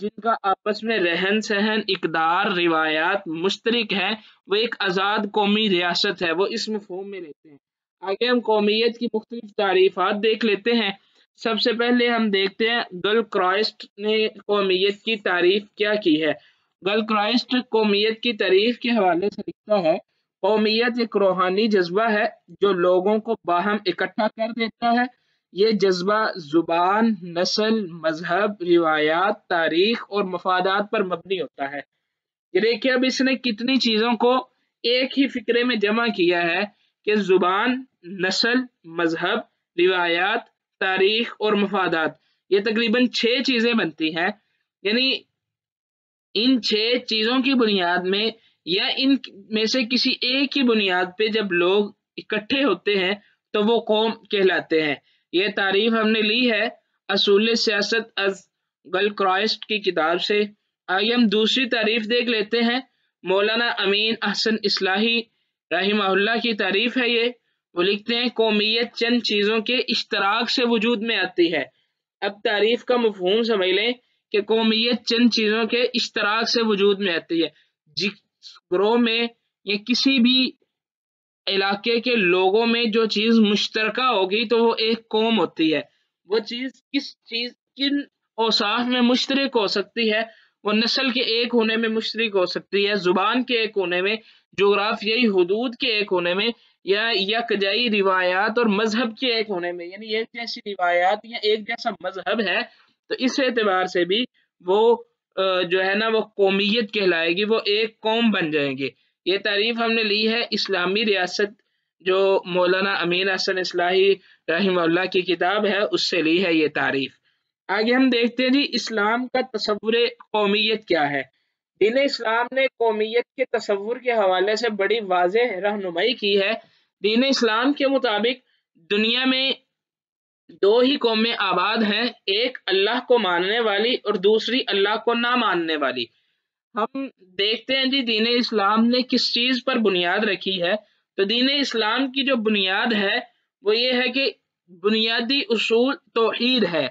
جن کا آپس میں رہن سہن، اقدار، روایات مشترک ہیں، وہ ایک آزاد قومی ریاست ہے، وہ اس مفہوم میں لیتے ہیں۔ آگے ہم قومیت کی مختلف تعریفات دیکھ لیتے ہیں۔ سب سے پہلے ہم دیکھتے ہیں گل کرائسٹ نے قومیت کی تعریف کیا کی ہے۔ گل کرائسٹ قومیت کی تعریف کے حوالے سے لکھتا ہے، قومیت ایک روحانی جذبہ ہے جو لوگوں کو باہم اکٹھا کر دیتا ہے۔ یہ جذبہ زبان، نسل، مذہب، روایات، تاریخ اور مفادات پر مبنی ہوتا ہے۔ یہ دیکھیے اب اس نے کتنی چیزوں کو ایک ہی فکرے میں جمع کیا ہے کہ زبان، نسل، مذہب، روایات، تاریخ اور مفادات، یہ تقریباً 6 چیزیں بنتی ہیں۔ یعنی ان 6 چیزوں کی بنیاد میں یا ان میں سے کسی ایک کی بنیاد پہ جب لوگ اکٹھے ہوتے ہیں تو وہ قوم کہلاتے ہیں۔ یہ تعریف ہم نے لی ہے اصول سیاست از گل کرائسٹ کی کتاب سے۔ آگے ہم دوسری تعریف دیکھ لیتے ہیں، مولانا امین احسن اصلاحی رحمہ اللہ کی تعریف ہے یہ۔ وہ لکھتے ہیں قومیت چند چیزوں کے اشتراک سے وجود میں آتی ہے۔ اب تعریف کا مفہوم سمجھ لیں کہ قومیت چند چیزوں کے اشتراک سے وجود میں آتی ہے۔ جس گروہ میں یا کسی بھی علاقے کے لوگوں میں جو چیز مشترکہ ہوگی تو وہ ایک قوم ہوتی ہے۔ وہ چیز کن اوصاف میں مشترک ہو سکتی ہے؟ وہ نسل کے ایک ہونے میں مشترک ہو سکتی ہے، زبان کے ایک ہونے میں، جغرافیائی حدود کے ایک ہونے میں، یا یکجائی روایات اور مذہب کے ایک ہونے میں، یعنی ایک جیسی روایات یا ایک جیسا مذہب ہے تو اس اعتبار سے بھی وہ جو ہے نا وہ قومیت کہلائے گی، وہ ایک قوم بن جائیں گے۔ یہ تعریف ہم نے لی ہے اسلامی ریاست جو مولانا امین احسن اصلاحی رحمہ اللہ کی کتاب ہے اس سے لی ہے یہ تعریف۔ آگے ہم دیکھتے ہیں جی اسلام کا تصور قومیت کیا ہے۔ دین اسلام نے قومیت کے تصور کے حوالے سے بڑی واضح رہنمائی کی ہے۔ دین اسلام کے مطابق دنیا میں 2 ہی قومیں آباد ہیں، ایک اللہ کو ماننے والی اور دوسری اللہ کو نہ ماننے والی۔ ہم دیکھتے ہیں جی دین اسلام نے کس چیز پر بنیاد رکھی ہے، تو دین اسلام کی جو بنیاد ہے وہ یہ ہے کہ بنیادی اصول توحید ہے۔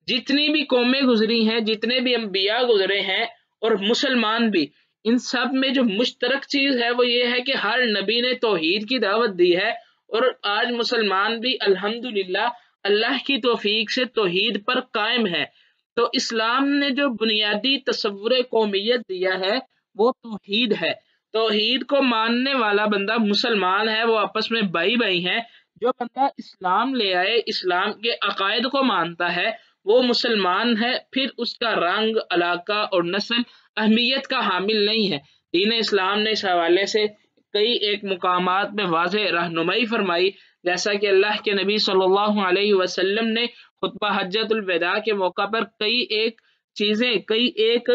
جتنی بھی قومیں گزری ہیں، جتنے بھی انبیاء گزرے ہیں اور مسلمان بھی، ان سب میں جو مشترک چیز ہے وہ یہ ہے کہ ہر نبی نے توحید کی دعوت دی ہے، اور آج مسلمان بھی الحمدللہ اللہ کی توفیق سے توحید پر قائم ہے۔ تو اسلام نے جو بنیادی تصور قومیت دیا ہے وہ توحید ہے۔ توحید کو ماننے والا بندہ مسلمان ہے، وہ آپس میں بھائی بھائی ہیں۔ جو بندہ اسلام لے آئے، اسلام کے عقائد کو مانتا ہے، وہ مسلمان ہے، پھر اس کا رنگ، علاقہ اور نسل اہمیت کا حامل نہیں ہے۔ دین اسلام نے اس حوالے سے کئی ایک مقامات میں واضح رہنمائی فرمائی، جیسا کہ اللہ کے نبی صلی اللہ علیہ وسلم نے خطبہ حجۃ الوداع کے موقع پر کئی ایک چیزیں، کئی ایک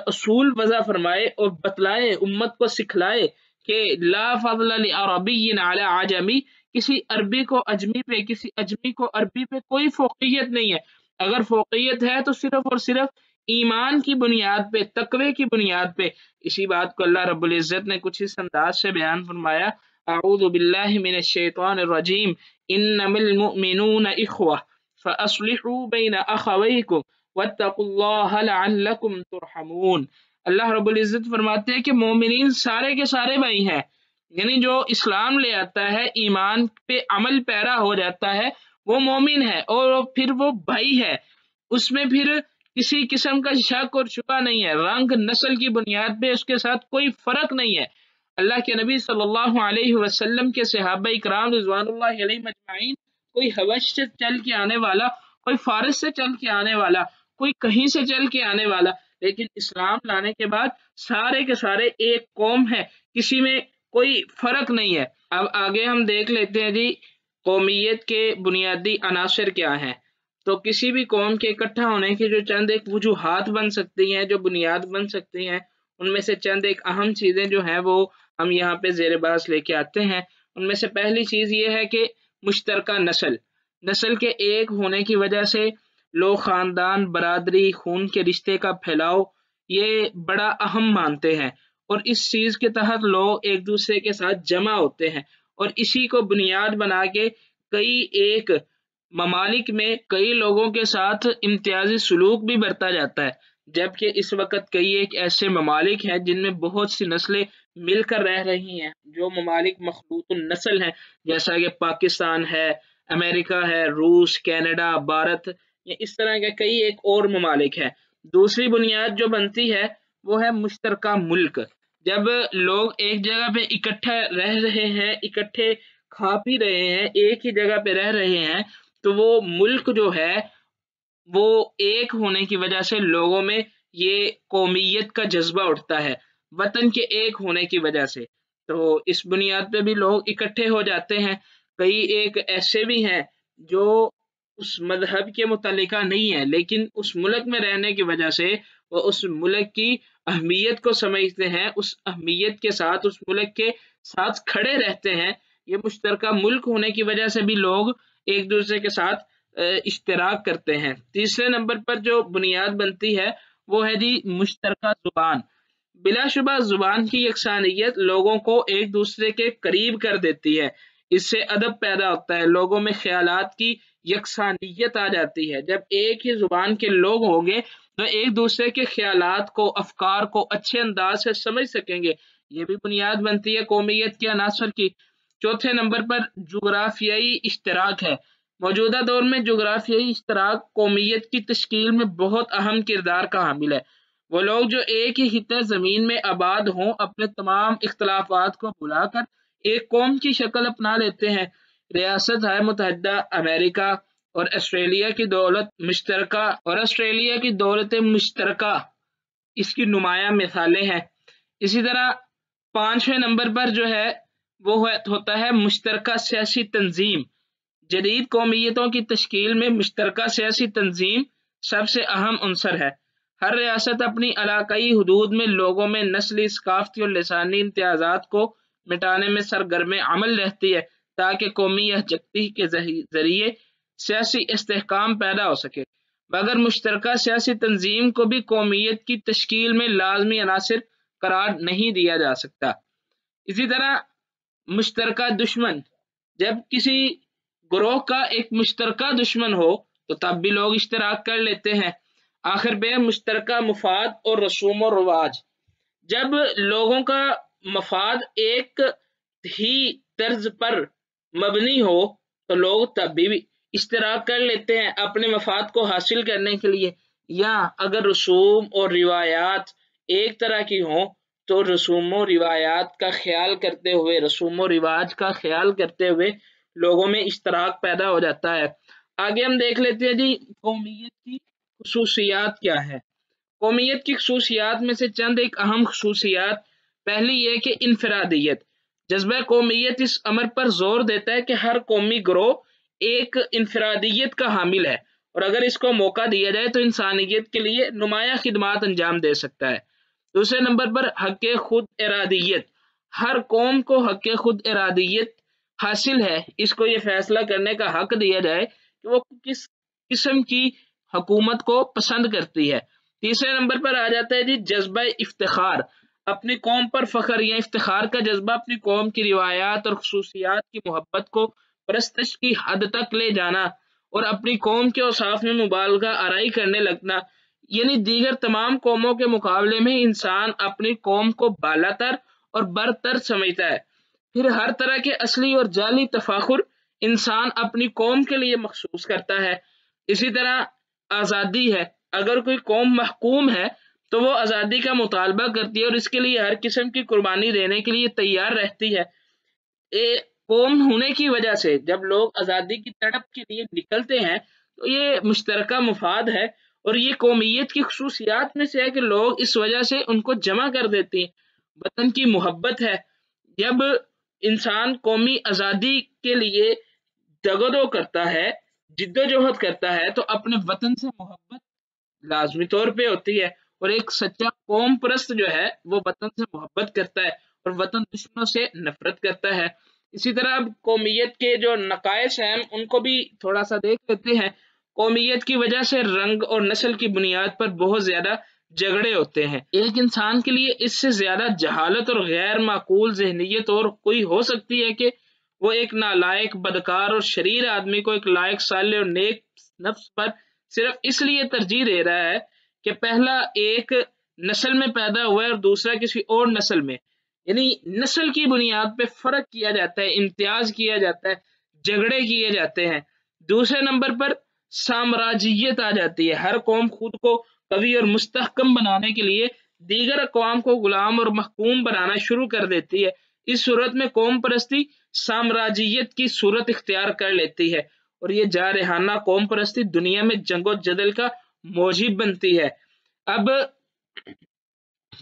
اصول وضع فرمائے اور بتلائے، امت کو سکھلائے کہ لا فضل لعربی علی عجمی، کسی عربی کو اجمی پہ، کسی اجمی کو عربی پہ کوئی فوقیت نہیں ہے۔ اگر فوقیت ہے تو صرف اور صرف ایمان کی بنیاد پہ، تقوی کی بنیاد پہ۔ اسی بات کو اللہ رب العزت نے کچھ اس انداز سے بیان فرمایا، اعوذ باللہ من الشیطان الرجیم، انما المؤمنون اخوہ فاصلحوا بین اخویکم واتقوا اللہ لعلکم ترحمون۔ اللہ رب العزت فرماتے ہیں کہ مومنین سارے کے سارے بھائی ہیں، یعنی جو اسلام لے آتا ہے، ایمان پہ عمل پیرا ہو جاتا ہے، وہ مومن ہے اور پھر وہ بھائی ہے، اس میں پھر کسی قسم کا شک اور شبہ نہیں ہے، رنگ نسل کی بنیاد پہ اس کے ساتھ کوئی فرق نہیں ہے۔ اللہ کے نبی صلی اللہ علیہ وسلم کے صحابہ اکرام رضوان اللہ علیہ مجمعین، کوئی حبش سے چل کے آنے والا، کوئی فارس سے چل کے آنے والا، کوئی کہیں سے چل کے آنے والا، لیکن اسلام لانے کے بعد سارے کے سارے ایک قوم ہے، کسی میں کوئی فرق نہیں ہے۔ اب آگے ہم دیکھ لیتے ہیں جی قومیت کے بنیادی عناصر کیا ہیں۔ تو کسی بھی قوم کے اکٹھا ہونے کی جو چند ایک وجوہات بن سکتی ہیں، جو بنیاد بن سکتی ہیں، ان میں سے چند ایک اہم چیزیں جو ہیں وہ ہم یہاں پہ زیر بحث لے کے آتے ہیں۔ ان میں سے پہلی چیز یہ ہے کہ مشترکہ نسل کے ایک ہونے کی وجہ سے لوگ خاندان، برادری، خون کے رشتے کا پھیلاؤ یہ بڑا اہم مانتے ہیں، اور اس چیز کے تحت لوگ ایک دوسرے کے ساتھ جمع ہوتے ہیں، اور اسی کو بنیاد بنا کے کئی ایک ممالک میں کئی لوگوں کے ساتھ امتیازی سلوک بھی برتا جاتا ہے۔ جبکہ اس وقت کئی ایک ایسے ممالک ہیں جن میں بہت سی نسلیں مل کر رہ رہی ہیں، جو ممالک مخلوط النسل ہیں، جیسا کہ پاکستان ہے، امریکہ ہے، روس، کینیڈا، بھارت، یا اس طرح کے کئی ایک اور ممالک ہیں۔ دوسری بنیاد جو بنتی ہے وہ ہے مشترکہ ملک۔ جب لوگ ایک جگہ پہ اکٹھے رہ رہے ہیں، اکٹھے کھا پی رہے ہیں، ایک ہی جگہ پہ رہ رہے ہیں، تو وہ ملک جو ہے وہ ایک ہونے کی وجہ سے لوگوں میں یہ قومیت کا جذبہ اٹھتا ہے، وطن کے ایک ہونے کی وجہ سے۔ تو اس بنیاد پہ بھی لوگ اکٹھے ہو جاتے ہیں۔ کئی ایک ایسے بھی ہیں جو اس مذہب کے متعلقہ نہیں ہے، لیکن اس ملک میں رہنے کی وجہ سے وہ اس ملک کی اہمیت کو سمجھتے ہیں، اس اہمیت کے ساتھ اس ملک کے ساتھ کھڑے رہتے ہیں۔ یہ مشترکہ ملک ہونے کی وجہ سے بھی لوگ ایک دوسرے کے ساتھ اشتراک کرتے ہیں۔ تیسرے نمبر پر جو بنیاد بنتی ہے وہ ہے جی مشترکہ زبان۔ بلا شبہ زبان کی یکسانیت لوگوں کو ایک دوسرے کے قریب کر دیتی ہے، اس سے ادب پیدا ہوتا ہے، لوگوں میں خیالات کی یکسانیت آ جاتی ہے۔ جب ایک ہی زبان کے لوگ ہوں گے تو ایک دوسرے کے خیالات کو، افکار کو اچھے انداز سے سمجھ سکیں گے۔ یہ بھی بنیاد بنتی ہے قومیت کے عناصر کی۔ چوتھے نمبر پر جغرافیائی اشتراک ہے۔ موجودہ دور میں جغرافیائی اشتراک قومیت کی تشکیل میں بہت اہم کردار کا حامل ہے۔ وہ لوگ جو ایک ہی خطہ زمین میں آباد ہوں اپنے تمام اختلافات کو بھلا کر ایک قوم کی شکل اپنا لیتے ہیں۔ ریاست متحدہ امریکہ اور آسٹریلیا کی دولت مشترکہ اس کی نمایاں مثالیں ہیں۔ اسی طرح پانچویں نمبر پر جو ہے وہ ہوتا ہے مشترکہ سیاسی تنظیم۔ جدید قومیتوں کی تشکیل میں مشترکہ سیاسی تنظیم سب سے اہم عنصر ہے۔ ہر ریاست اپنی علاقائی حدود میں لوگوں میں نسلی، ثقافتی اور لسانی امتیازات کو مٹانے میں سرگرم عمل رہتی ہے تاکہ قومی یکجہتی کے ذریعے سیاسی استحکام پیدا ہو سکے۔ مگر مشترکہ سیاسی تنظیم کو بھی قومیت کی تشکیل میں لازمی عنصر قرار نہیں دیا جا سکتا۔ اسی طرح مشترکہ دشمن، جب کسی گروہ کا ایک مشترکہ دشمن ہو تو تب بھی لوگ اشتراک کر لیتے ہیں۔ آخر پہ مشترکہ مفاد اور رسوم و رواج، جب لوگوں کا مفاد ایک ہی طرز پر مبنی ہو تو لوگ تب بھی اشتراک کر لیتے ہیں اپنے مفاد کو حاصل کرنے کے لیے۔ یا اگر رسوم اور روایات ایک طرح کی ہوں تو رسوم و روایات کا خیال کرتے ہوئے، رسوم و رواج کا خیال کرتے ہوئے لوگوں میں اشتراک پیدا ہو جاتا ہے۔ آگے ہم دیکھ لیتے ہیں جی قومیت کی خصوصیات کیا ہے۔ قومیت کی خصوصیات میں سے چند ایک اہم خصوصیات، پہلی یہ کہ انفرادیت۔ جذبہ قومیت اس امر پر زور دیتا ہے کہ ہر قومی گروہ ایک انفرادیت کا حامل ہے، اور اگر اس کو موقع دیا جائے تو انسانیت کے لیے نمایاں خدمات انجام دے سکتا ہے۔ دوسرے نمبر پر حق خود ارادیت۔ ہر قوم کو حق خود ارادیت حاصل ہے، اس کو یہ فیصلہ کرنے کا حق دیا جائے کہ وہ کس قسم کی حکومت کو پسند کرتی ہے۔ تیسرے نمبر پر آ جاتا ہے جی جذبہ افتخار۔ اپنی قوم پر فخر یا افتخار کا جذبہ اپنی قوم کی روایات اور خصوصیات کی محبت کو پرستش کی حد تک لے جانا اور اپنی قوم کے اوصاف میں مبالغہ آرائی کرنے لگنا، یعنی دیگر تمام قوموں کے مقابلے میں انسان اپنی قوم کو بالا تر اور برتر سمجھتا ہے۔ پھر ہر طرح کے اصلی اور جعلی تفاخر انسان اپنی قوم کے لیے مخصوص کرتا ہے۔ اسی طرح آزادی ہے۔ اگر کوئی قوم محکوم ہے تو وہ آزادی کا مطالبہ کرتی ہے اور اس کے لیے ہر قسم کی قربانی دینے کے لیے تیار رہتی ہے۔ قوم ہونے کی وجہ سے جب لوگ آزادی کی تڑپ کے لیے نکلتے ہیں تو یہ مشترکہ مفاد ہے، اور یہ قومیت کی خصوصیات میں سے ہے کہ لوگ اس وجہ سے ان کو جمع کر دیتے ہیں۔ وطن کی محبت ہے۔ جب انسان قومی آزادی کے لیے جگدو کرتا ہے، جدوجہد کرتا ہے، تو اپنے وطن سے محبت لازمی طور پہ ہوتی ہے، اور ایک سچا قوم پرست جو ہے وہ وطن سے محبت کرتا ہے اور وطن دشمنوں سے نفرت کرتا ہے۔ اسی طرح اب قومیت کے جو نقائص ہیں ان کو بھی تھوڑا سا دیکھ لیتے ہیں۔ قومیت کی وجہ سے رنگ اور نسل کی بنیاد پر بہت زیادہ جھگڑے ہوتے ہیں۔ ایک انسان کے لیے اس سے زیادہ جہالت اور غیر معقول ذہنیت اور کوئی ہو سکتی ہے کہ وہ ایک نالائق، بدکار اور شریر آدمی کو ایک لائق، صالح اور نیک نفس پر صرف اس لیے ترجیح دے رہا ہے کہ پہلا ایک نسل میں پیدا ہوا ہے اور دوسرا کسی اور نسل میں، یعنی نسل کی بنیاد پہ فرق کیا جاتا ہے، امتیاز کیا جاتا ہے، جھگڑے کیے جاتے ہیں۔ دوسرے نمبر پر سامراجیت آ جاتی ہے، ہر قوم خود کو قوی اور مستحکم بنانے کے لیے دیگر اقوام کو غلام اور محکوم بنانا شروع کر دیتی ہے۔ اس صورت میں قوم پرستی سامراجیت کی صورت اختیار کر لیتی ہے اور یہ جارحانہ قوم پرستی دنیا میں جنگ و جدل کا موجب بنتی ہے۔ اب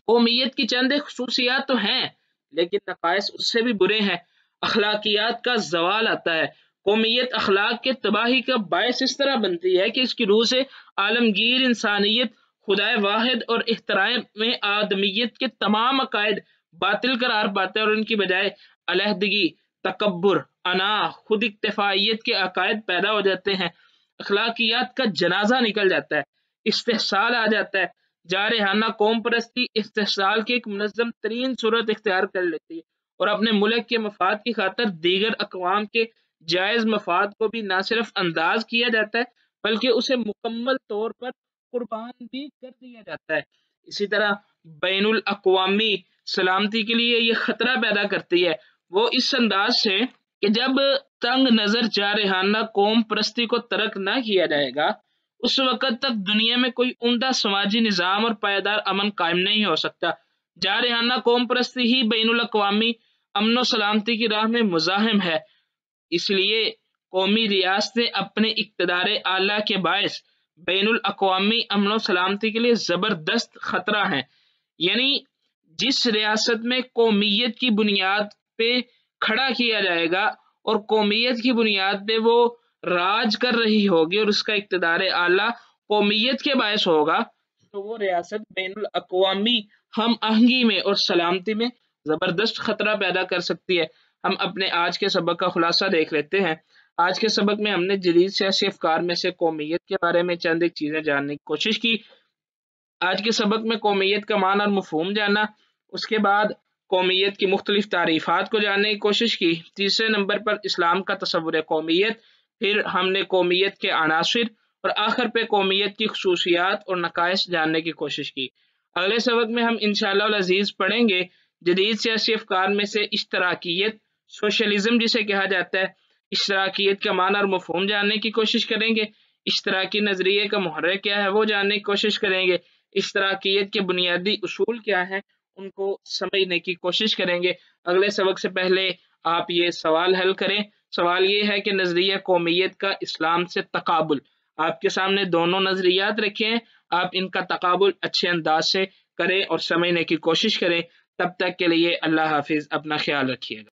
قومیت کی چند خصوصیات تو ہیں لیکن نقائص اس سے بھی برے ہیں۔ اخلاقیات کا زوال آتا ہے۔ قومیت اخلاق کے تباہی کا باعث اس طرح بنتی ہے کہ اس کی روح سے عالمگیر انسانیت، خدائے واحد اور احترام آدمیت کے تمام عقائد باطل قرار پاتے ہیں اور ان کی بجائے علیحدگی، تکبر، انا، خود اکتفائیت کے عقائد پیدا ہو جاتے ہیں۔ اخلاقیات کا جنازہ نکل جاتا ہے، استحصال آ جاتا ہے۔ جارحانہ قوم پرستی استحصال کی ایک منظم ترین صورت اختیار کر لیتی ہے اور اپنے ملک کے مفاد کی خاطر دیگر اقوام کے جائز مفاد کو بھی نہ صرف انداز کیا جاتا ہے بلکہ اسے مکمل طور پر قربان بھی کر دیا جاتا ہے۔ اسی طرح بین الاقوامی سلامتی کے لیے یہ خطرہ پیدا کرتی ہے، وہ اس انداز سے کہ جب تنگ نظر جارحانہ قوم پرستی کو ترک نہ کیا جائے گا اس وقت تک دنیا میں کوئی عمدہ سماجی نظام اور پائیدار امن قائم نہیں ہو سکتا۔ جارحانہ قوم پرستی ہی بین الاقوامی امن و سلامتی کی راہ میں مزاحم ہے، اس لیے قومی ریاستیں اپنے اقتدار اعلیٰ کے باعث بین الاقوامی امن و سلامتی کے لیے زبردست خطرہ ہیں۔ یعنی جس ریاست میں قومیت کی بنیاد پہ کھڑا کیا جائے گا اور قومیت کی بنیاد پہ وہ راج کر رہی ہوگی اور اس کا اقتدار اعلیٰ قومیت کے باعث ہوگا تو وہ ریاست بین الاقوامی ہم آہنگی میں اور سلامتی میں زبردست خطرہ پیدا کر سکتی ہے۔ ہم اپنے آج کے سبق کا خلاصہ دیکھ لیتے ہیں۔ آج کے سبق میں ہم نے جدید سیاسی افکار میں سے قومیت کے بارے میں چند ایک چیزیں جاننے کی کوشش کی۔ آج کے سبق میں قومیت کا معنی اور مفہوم جانا، اس کے بعد قومیت کی مختلف تعریفات کو جاننے کی کوشش کی۔ تیسرے نمبر پر اسلام کا تصور قومیت، پھر ہم نے قومیت کے عناصر اور آخر پہ قومیت کی خصوصیات اور نقائص جاننے کی کوشش کی۔ اگلے سبق میں ہم انشاءاللہ العزیز پڑھیں گے جدید سیاسی افکار میں سے اشتراکیت، سوشلزم جسے کہا جاتا ہے۔ اشتراکیت کا معنی اور مفہوم جاننے کی کوشش کریں گے۔ اشتراکی نظریے کا محرک کیا ہے وہ جاننے کی کوشش کریں گے۔ اشتراکیت کے بنیادی اصول کیا ہیں ان کو سمجھنے کی کوشش کریں گے۔ اگلے سبق سے پہلے آپ یہ سوال حل کریں۔ سوال یہ ہے کہ نظریہ قومیت کا اسلام سے تقابل، آپ کے سامنے دونوں نظریات رکھے ہیں، آپ ان کا تقابل اچھے انداز سے کریں اور سمجھنے کی کوشش کریں۔ تب تک کے لیے اللہ حافظ، اپنا خیال رکھیے گا۔